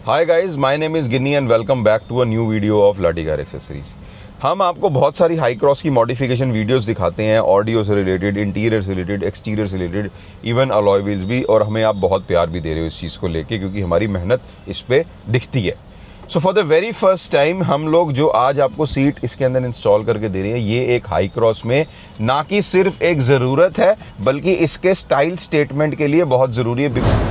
Hi guys, my name is Ginni and welcome back to a new video of लाठी car accessories. हम आपको बहुत सारी हाई क्रॉस की मॉडिफिकेशन वीडियोस दिखाते हैं, ऑडियो से रिलेटेड, इंटीरियर से रिलेटेड, एक्सटीरियर से रिलेटेड, इवन अलॉय व्हील्स भी, और हमें आप बहुत प्यार भी दे रहे हो इस चीज़ को लेके क्योंकि हमारी मेहनत इस पर दिखती है। So for the very first time हम लोग जो आज आपको सीट इसके अंदर इंस्टॉल करके दे रहे हैं, ये एक हाई क्रॉस में ना कि सिर्फ एक ज़रूरत है बल्कि इसके स्टाइल स्टेटमेंट के लिए बहुत ज़रूरी है।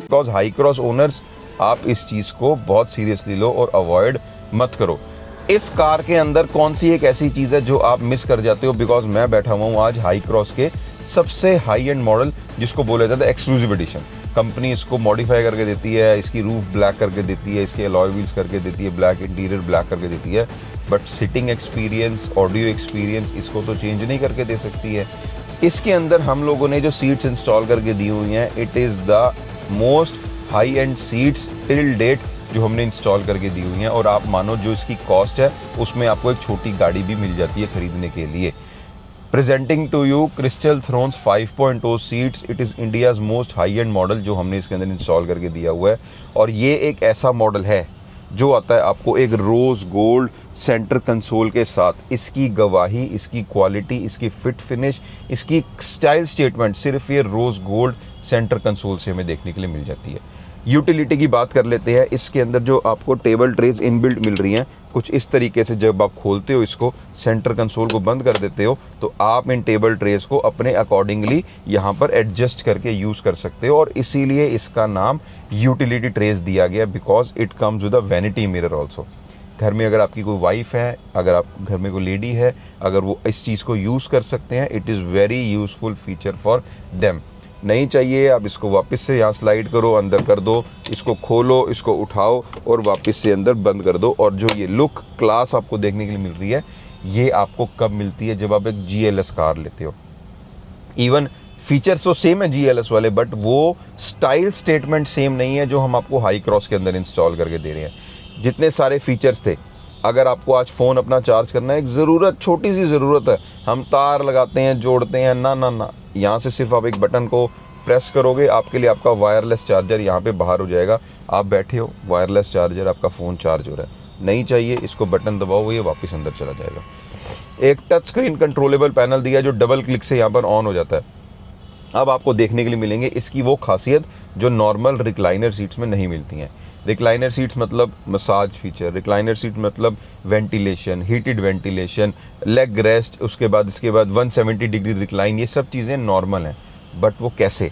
बिकॉज हाई क्रॉस ओनर्स, आप इस चीज़ को बहुत सीरियसली लो और अवॉइड मत करो। इस कार के अंदर कौन सी एक ऐसी चीज़ है जो आप मिस कर जाते हो? बिकॉज मैं बैठा हुआ हूँ आज हाई क्रॉस के सबसे हाई एंड मॉडल जिसको बोला जाता है एक्सक्लूसिव एडिशन। कंपनी इसको मॉडिफाई करके देती है, इसकी रूफ ब्लैक करके देती है, इसके अलॉय व्हील्स करके देती है ब्लैक, इंटीरियर ब्लैक करके देती है, but sitting experience, audio experience इसको तो चेंज नहीं करके दे सकती है। इसके अंदर हम लोगों ने जो सीट्स इंस्टॉल करके दी हुई हैं, it is the most high end seats till date जो हमने इंस्टॉल करके दी हुई हैं। और आप मानो जो इसकी कॉस्ट है उसमें आपको एक छोटी गाड़ी भी मिल जाती है खरीदने के लिए। Presenting to you crystal thrones 5.0 seats. It is India's most high end model जो हमने इसके अंदर इंस्टॉल करके दिया हुआ है। और ये एक ऐसा मॉडल है जो आता है आपको एक रोज़ गोल्ड सेंटर कंसोल के साथ। इसकी गवाही, इसकी क्वालिटी, इसकी फिट फिनिश, इसकी स्टाइल स्टेटमेंट सिर्फ ये रोज़ गोल्ड सेंटर कंसोल से हमें देखने के लिए मिल जाती है। यूटिलिटी की बात कर लेते हैं। इसके अंदर जो आपको टेबल ट्रेज इनबिल्ट मिल रही हैं कुछ इस तरीके से, जब आप खोलते हो इसको, सेंटर कंसोल को बंद कर देते हो, तो आप इन टेबल ट्रेज को अपने अकॉर्डिंगली यहाँ पर एडजस्ट करके यूज़ कर सकते हो। और इसीलिए इसका नाम यूटिलिटी ट्रेज दिया गया, because it comes with a vanity mirror also. घर में अगर आपकी कोई वाइफ है, अगर आप घर में कोई लेडी है, अगर वो इस चीज़ को यूज़ कर सकते हैं, it is very useful feature for them. नहीं चाहिए, आप इसको वापस से यहाँ स्लाइड करो, अंदर कर दो, इसको खोलो, इसको उठाओ और वापस से अंदर बंद कर दो। और जो ये लुक क्लास आपको देखने के लिए मिल रही है, ये आपको कब मिलती है? जब आप एक GLS कार लेते हो। इवन फीचर्स तो सेम है GLS वाले, बट वो स्टाइल स्टेटमेंट सेम नहीं है जो हम आपको हाई क्रॉस के अंदर इंस्टॉल करके दे रहे हैं। जितने सारे फीचर्स थे, अगर आपको आज फ़ोन अपना चार्ज करना है, एक ज़रूरत, छोटी सी ज़रूरत है, हम तार लगाते हैं, जोड़ते हैं, ना ना ना, यहाँ से सिर्फ आप एक बटन को प्रेस करोगे, आपके लिए आपका वायरलेस चार्जर यहाँ पे बाहर हो जाएगा। आप बैठे हो, वायरलेस चार्जर, आपका फ़ोन चार्ज हो रहा है। नहीं चाहिए, इसको बटन दबाओ, ये वापस अंदर चला जाएगा। एक टच स्क्रीन कंट्रोलेबल पैनल दिया जो डबल क्लिक से यहाँ पर ऑन हो जाता है। अब आपको देखने के लिए मिलेंगे इसकी वो खासियत जो नॉर्मल रिक्लाइनर सीट्स में नहीं मिलती हैं। रिक्लाइनर सीट्स मतलब मसाज फीचर, रिक्लाइनर सीट मतलब ventilation, heated ventilation, leg rest, उसके बाद इसके बाद 170 डिग्री रिक्लाइन, ये सब चीज़ें नॉर्मल हैं। बट वो कैसे?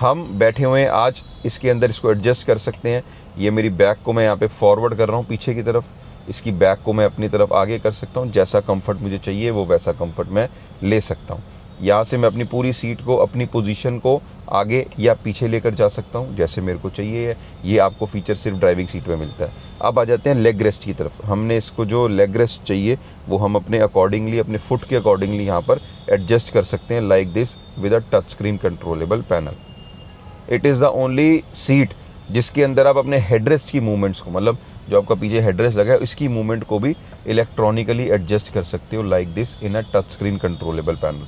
हम बैठे हुए हैं आज, इसके अंदर इसको एडजस्ट कर सकते हैं। ये मेरी बैक को मैं यहाँ पे फॉरवर्ड कर रहा हूँ पीछे की तरफ, इसकी बैक को मैं अपनी तरफ आगे कर सकता हूँ। जैसा कंफर्ट मुझे चाहिए वो वैसा कंफर्ट मैं ले सकता हूँ। यहाँ से मैं अपनी पूरी सीट को, अपनी पोजीशन को आगे या पीछे लेकर जा सकता हूँ जैसे मेरे को चाहिए है। ये आपको फीचर सिर्फ ड्राइविंग सीट में मिलता है। अब आ जाते हैं लेग रेस्ट की तरफ। हमने इसको जो लेग रेस्ट चाहिए वो हम अपने अकॉर्डिंगली, अपने फुट के अकॉर्डिंगली यहाँ पर एडजस्ट कर सकते हैं, like this, with a touch screen controllable panel. It is the only seat जिसके अंदर आप अपने हेडरेस्ट की मूवमेंट्स को, मतलब जो आपका पीछे हेडरेस्ट लगा है, इसकी मूवमेंट को भी इलेक्ट्रॉनिकली एडजस्ट कर सकते हो, like this, in a touch screen controllable panel.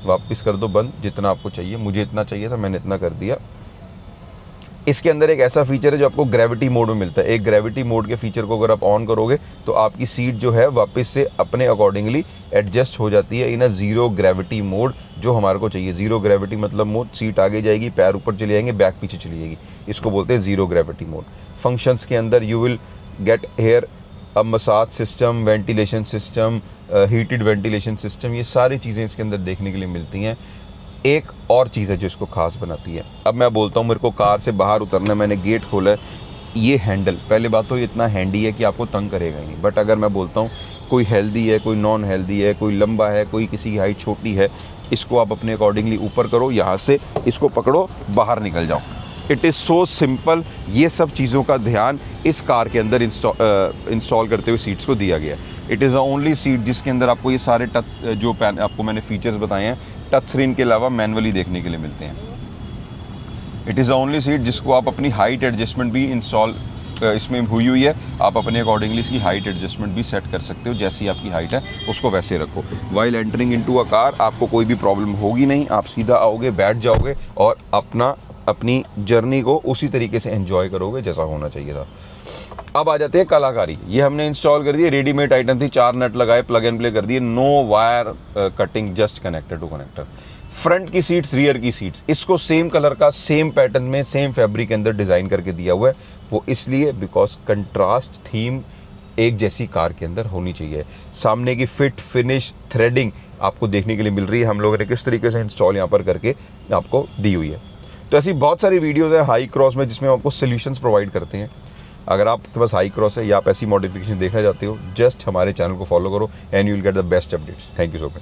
वापस कर दो बंद, जितना आपको चाहिए। मुझे इतना चाहिए था, मैंने इतना कर दिया। इसके अंदर एक ऐसा फीचर है जो आपको ग्रेविटी मोड में मिलता है। एक ग्रेविटी मोड के फीचर को अगर आप ऑन करोगे तो आपकी सीट जो है वापस से अपने अकॉर्डिंगली एडजस्ट हो जाती है इन अ ज़ीरो ग्रेविटी मोड जो हमारे को चाहिए। ज़ीरो ग्रेविटी मतलब मोड, सीट आगे जाएगी, पैर ऊपर चले जाएंगे, बैक पीछे चली जाएगी, इसको बोलते हैं ज़ीरो ग्रेविटी मोड। फंक्शंस के अंदर you will get here a massage system, ventilation system, heated ventilation system, ये सारी चीज़ें इसके अंदर देखने के लिए मिलती हैं। एक और चीज़ है जो इसको खास बनाती है। अब मैं बोलता हूँ मेरे को कार से बाहर उतरना है, मैंने गेट खोला है, ये हैंडल, पहले बात तो ये इतना हैंडी है कि आपको तंग करेगा ही नहीं। बट अगर मैं बोलता हूँ कोई हेल्दी है, कोई नॉन हेल्दी है, कोई लंबा है, कोई किसी की हाइट छोटी है, इसको आप अपने अकॉर्डिंगली ऊपर करो, यहाँ से इसको पकड़ो, बाहर निकल जाओ। It is so simple. ये सब चीज़ों का ध्यान इस कार के अंदर इंस्टॉल करते हुए सीट्स को दिया गया है। It is the only seat जिसके अंदर आपको ये सारे टच जो आपको मैंने फीचर्स बताए हैं, टच स्क्रीन के अलावा मैनुअली देखने के लिए मिलते हैं। It is the only seat जिसके अंदर आपको ये सारे टच जो आपको मैंने फीचर्स बताए हैं, टच स्क्रीन के अलावा मैनुअली देखने के लिए मिलते हैं। It is the only seat जिसके अंदर आपको ये सारे टच जो मैनुअली देखने के लिए मिलते हैं। It is the only seat जिसको आप अपनी हाइट एडजस्टमेंट भी इंस्टॉल इसमें हुई है। आप अपने अकॉर्डिंगली इसकी हाइट एडजस्टमेंट भी सेट कर सकते हो, जैसी आपकी हाइट है उसको वैसे रखो। While entering into a car आपको कोई भी प्रॉब्लम होगी नहीं, आप सीधा आओगे, बैठ जाओगे और अपनी जर्नी को उसी तरीके से एंजॉय करोगे जैसा होना चाहिए था। अब आ जाते हैं कलाकारी। ये हमने इंस्टॉल कर दिए, रेडीमेड आइटम थी, 4 नट लगाए, प्लग एंड प्ले कर दिए, no wire cutting, just connector to connector. Front की सीट्स, रियर की सीट्स, इसको सेम कलर का, सेम पैटर्न में, सेम फैब्रिक के अंदर डिज़ाइन करके दिया हुआ है। वो इसलिए बिकॉज कंट्रास्ट थीम एक जैसी कार के अंदर होनी चाहिए। सामने की फिट, फिनिश, थ्रेडिंग आपको देखने के लिए मिल रही है। हम लोगों ने किस तरीके से इंस्टॉल यहाँ पर करके आपको दी हुई है। तो ऐसी बहुत सारी वीडियोज़ है हाई क्रॉस में जिसमें आपको सोल्यूशंस प्रोवाइड करते हैं। अगर आपके पास हाई क्रॉस है या आप ऐसी मॉडिफिकेशन देखना चाहते हो, जस्ट हमारे चैनल को फॉलो करो and you will get the best updates. Thank you so much.